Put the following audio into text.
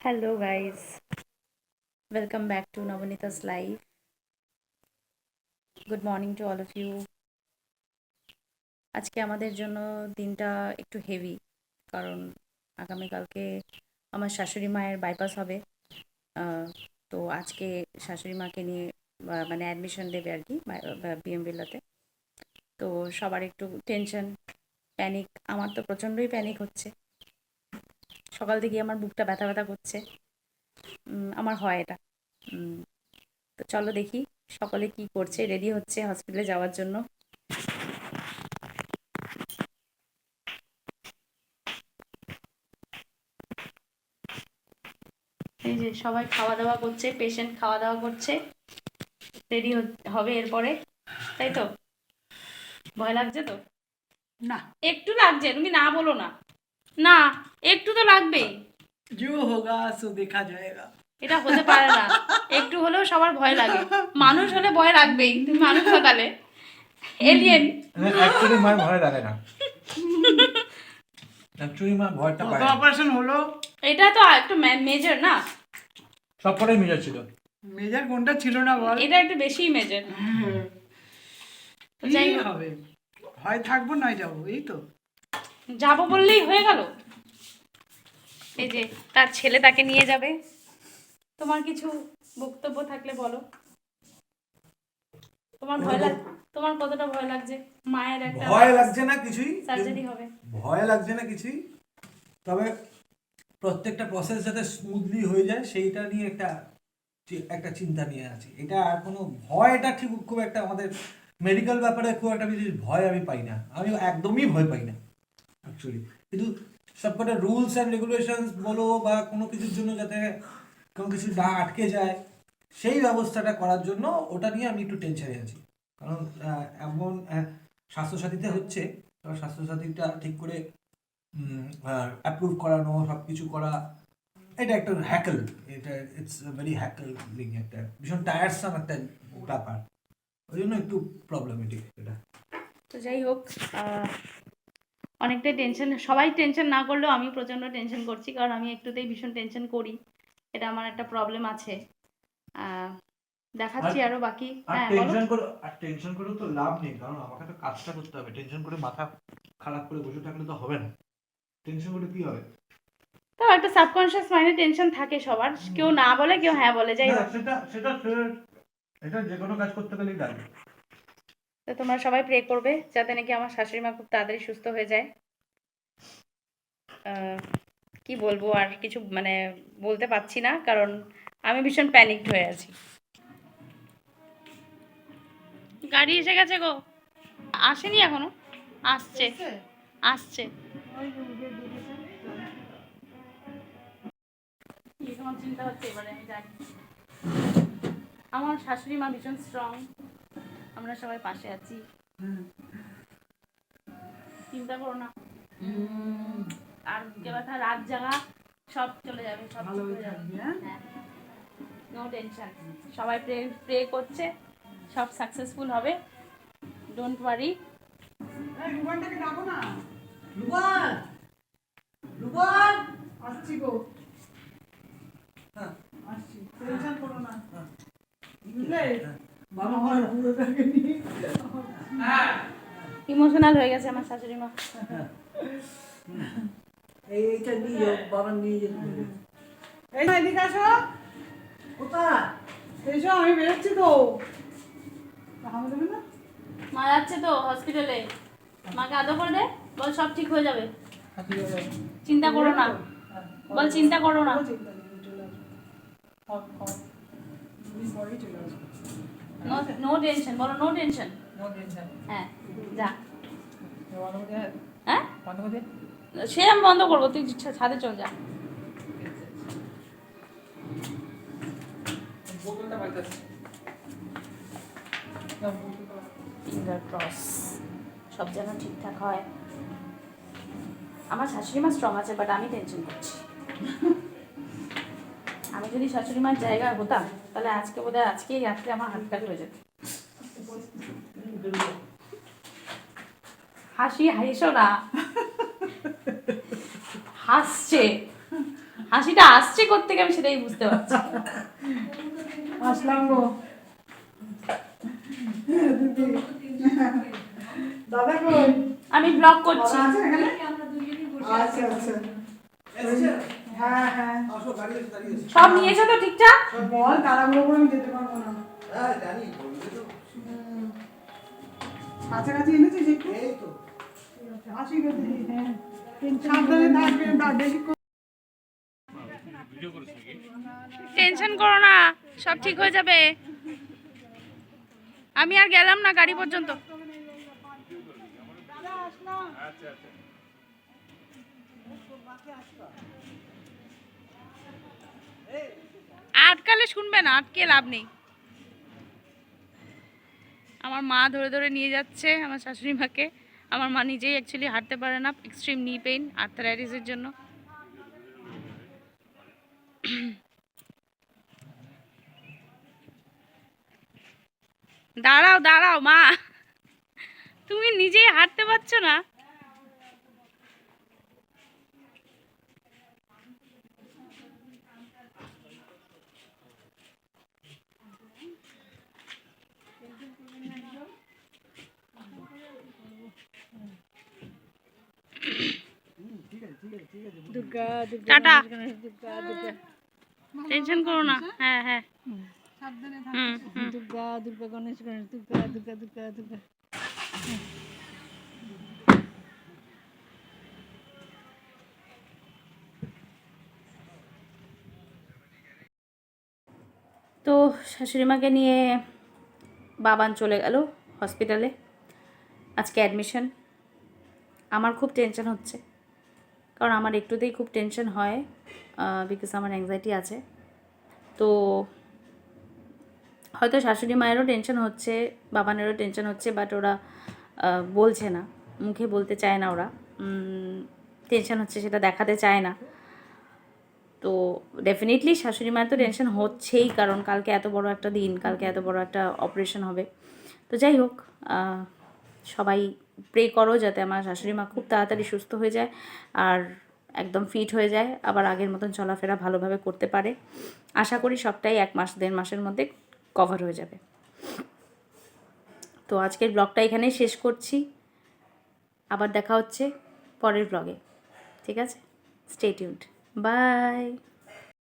Hello, guys. Welcome back to Navanita's Live. Good morning to all of you. আজকে আমাদের জন্য দিনটা একটু হেভি, কারণ আগামীকালকে আমার শাশুড়ি মায়ের বাইপাস হবে। তো আজকে শাশুড়ি মাকে নিয়ে মানে অ্যাডমিশন দেবে আর কি বিএম ভিলাতে। তো সবার একটু টেনশন, প্যানিক। আমার তো প্রচণ্ডই প্যানিক হচ্ছে। সকাল থেকে আমার বুকটা ব্যথা ব্যথা করছে। আমার হয় এটা। তো চলো দেখি সকলে কি করছে, রেডি হচ্ছে হসপিটালে যাওয়ার জন্য। এই যে সবাই খাওয়া দাওয়া করছে, পেশেন্ট খাওয়া দাওয়া করছে, রেডি হবে এরপরে, তাই তো? ভয় লাগছে তো? না, একটু লাগছে, তুমি না বলো না। না, একটু তো লাগবেই। जो होगा सो देखा जाएगा। এটা হতে পারে না, একটু হলেও সবার ভয় লাগে। মানুষ হলে ভয় লাগবেই, তুমি মানুষ তো তাহলে এলিয়েন। অ্যাকচুয়ালি মার ভয় লাগে না, অ্যাকচুয়ালি মার ভয়টা কত পায় না। অপারেশন হলো? এটা তো একটু মেজর না? সব কটাই মেজার ছিল। মেজর কোনটা ছিল না বল? এটা একটু বেশি মেজর। কি যাই হোক, হবে, হয় থাকবো নয় যাবো, এই তো। যাবো বললেই হয়ে গেল। এই যে তার ছেলে তাকে নিয়ে যাবে। তোমার কিছু বক্তব্য থাকলে বলো। তোমার কতটা ভয় লাগছে? মায়ের একটা ভয় লাগছে না কিছুই, সার্জারি হবে। ভয় লাগছে না কিছুই, তবে প্রত্যেকটা প্রসেস যাতে স্মুথলি হয়ে যায় সেইটা নিয়ে একটা চিন্তা নিয়ে আছি। এটা আর কোনো ভয়টা ঠিক খুব একটা আমাদের মেডিকেল ব্যাপারে খুব একটা বেশি ভয় আমি পাই না, আমি একদমই ভয় পাই না অ্যাকচুয়ালি। কিন্তু সবকটা রুলস অ্যান্ড রেগুলেশনস বলো বা কোনো কিছুর জন্য যাতে কোনো কিছু না আটকে যায় সেই ব্যবস্থাটা করার জন্য ওটা নিয়ে আমি একটু টেনশনে আছি। কারণ এমন স্বাস্থ্যসাথীতে হচ্ছে, কারণ স্বাস্থ্যসাথীটা ঠিক করে অ্যাপ্রুভ করানো সব কিছু করা, এটা একটা হ্যাকল, এটা ইটস ভেরি হ্যাকলিং, একটা ভীষণ টায়ারসাম একটা ব্যাপার, ওই জন্য একটু প্রবলেমেটিক এটা। তো যাই হোক, অনেকটাই টেনশন। সবাই টেনশন না করলেও আমি প্রচণ্ড টেনশন করছি, কারণ আমি একটুতেই ভীষণ টেনশন করি। এটা আমার একটা প্রবলেম আছে। দেখাচ্ছি আরো বাকি। হ্যাঁ, বলো। টেনশন করে তো লাভ নেই, কারণ আমাকে তো কাজটা করতে হবে। টেনশন করে মাথা খারাপ করে বসে থাকলে তো হবে না। টেনশন করে কি হবে? তাও একটা সাবকনশিয়াস মাইন্ডে টেনশন থাকে সবার, কেউ না বলে কেউ হ্যাঁ বলে। যাই হোক, সেটা সেটা এটা যে কোনো কাজ করতে গেলেই লাগে। তো তোমরা সবাই প্রে করবে যাতে নাকি আমার শাশুড়ি মা খুব তাড়াতাড়ি সুস্থ হয়ে যায়। কি বলবো, আর কিছু মানে বলতে পারছি না, কারণ আমি ভীষণ প্যানিকড হয়ে আছি। গাড়ি এসে গেছে গো। আসেনি এখনো, আসছে আসছে। তোমার চিন্তা হচ্ছে এবারে, আমি জানি। আমার শাশুড়ি মা ভীষণ স্ট্রং, আমরা সবাই পাশে আছি, চিন্তা করো না। আর বুকে ব্যথা, রাত জাগা সব চলে যাবে, সব ঠিক হয়ে যাবে। হ্যাঁ, নো টেনশন। সবাই প্রে প্রে করছে, সব সাকসেসফুল হবে, ডোন্ট ওয়ারি। রুবানটাকে ডাকো না। রুবান, রুবান, আসছি গো। হ্যাঁ, আসছি, টেনশন করো না। বুঝলে, বাবা আমার পুরোটাকে নিয়ে। হ্যাঁ, ইমোশনাল হয়ে গেছে আমার শাশুড়ি মা। এইটা নিয়ে বাবা নিয়ে যেতে হবে। এই না, এদিকে আসো। কোথায়? এসো, আমি বেরোচ্ছি তো। হামা দেবে না? মা যাচ্ছে তো হসপিটালে, মাকে আদর করে দে, বল সব ঠিক হয়ে যাবে, চিন্তা করো না, বল চিন্তা করো না। চিন্তা নেই, চলে আসবো। দুদিন পরেই চলে আসবো। নো নো টেনশন, বলো নো টেনশন। No tension. হ্যাঁ, যা। বন্ধ করে দে। হ্যাঁ, বন্ধ করে দে। সে আমি বন্ধ করবো, তুই ছাদে চল যা। বোতলটা বাজাচ্ছি। ফিঙ্গার ক্রস, সব যেন ঠিকঠাক হয়। আমার শাশুড়ি মা স্ট্রং আছে, বাট আমি টেনশন করছি। আমি যদি শাশুড়ি মার জায়গায় হতাম, তাহলে আজকে বোধহয় আজকেই রাত্রে আমার হাত কাট হয়ে যেত। হাসি হাসো না, হাসছে। হাসিটা আসছে কোত্থেকে আমি সেটাই বুঝতে পারছি। আসলাম গো দিদি। দাদা কই? আমি ব্লগ করছি। দাদা আছে এখানে? আচ্ছা আচ্ছা। হ্যাঁ হ্যাঁ। আসো, গাড়ি এসে দাঁড়িয়ে আছে। সব নিয়েছো তো ঠিকঠাক? সব বল, তাড়াহুড়ো করে আমি যেতে পারবো না। হ্যাঁ জানি, বলবে তো। কাছাকাছি এনেছিস একটু? এই তো। ঠিক আছে, আসি গো দিদি। হ্যাঁ সাবধানে থাকবেন, বেশি টেনশন করো না, সব ঠিক হয়ে যাবে। আমি আর গেলাম না গাড়ি পর্যন্ত। আটকালে শুনবে না, আটকে লাভ নেই। আমার মা ধরে ধরে নিয়ে যাচ্ছে আমার শাশুড়ি মাকে। আমার মা নিজেই অ্যাকচুয়ালি হাঁটতে পারে না, এক্সট্রিম নি পেইন আর্থারাইটিসের জন্য। দাঁড়াও দাঁড়াও মা, তুমি নিজেই হাঁটতে পারছো না। টাটা, টেনশন করো না। হ্যাঁ হ্যাঁ, দুর্গা দুর্গা গণেশ গণেশ দুর্গা দুর্গা দুর্গা দুর্গা। তো শাশুড়ি মাকে নিয়ে বাবান চলে গেল হসপিটালে। আজকে অ্যাডমিশন। আমার খুব টেনশন হচ্ছে, কারণ আমার একটুতেই খুব টেনশন হয়, বিকজ আমার অ্যাংজাইটি আছে। তো হয়তো শাশুড়ি মায়েরও টেনশন হচ্ছে, বাবানেরও টেনশন হচ্ছে, বাট ওরা বলছে না, মুখে বলতে চায় না। ওরা টেনশন হচ্ছে সেটা দেখাতে চায় না। তো ডেফিনেটলি শাশুড়ি মায়ের তো টেনশন হচ্ছেই, কারণ কালকে এত বড় একটা দিন, কালকে এত বড় একটা অপারেশন হবে। তো যাই হোক, সবাই প্রে করো যাতে আমার শাশুড়ি মা খুব তাড়াতাড়ি সুস্থ হয়ে যায় আর একদম ফিট হয়ে যায়, আবার আগের মতন চলাফেরা ভালোভাবে করতে পারে। আশা করি সবটাই 1 মাস 1.5 মাসের মধ্যে কভার হয়ে যাবে। তো আজকের ব্লগটা এখানেই শেষ করছি, আবার দেখা হচ্ছে পরের ব্লগে। ঠিক আছে, স্টে টিউনড, বাই।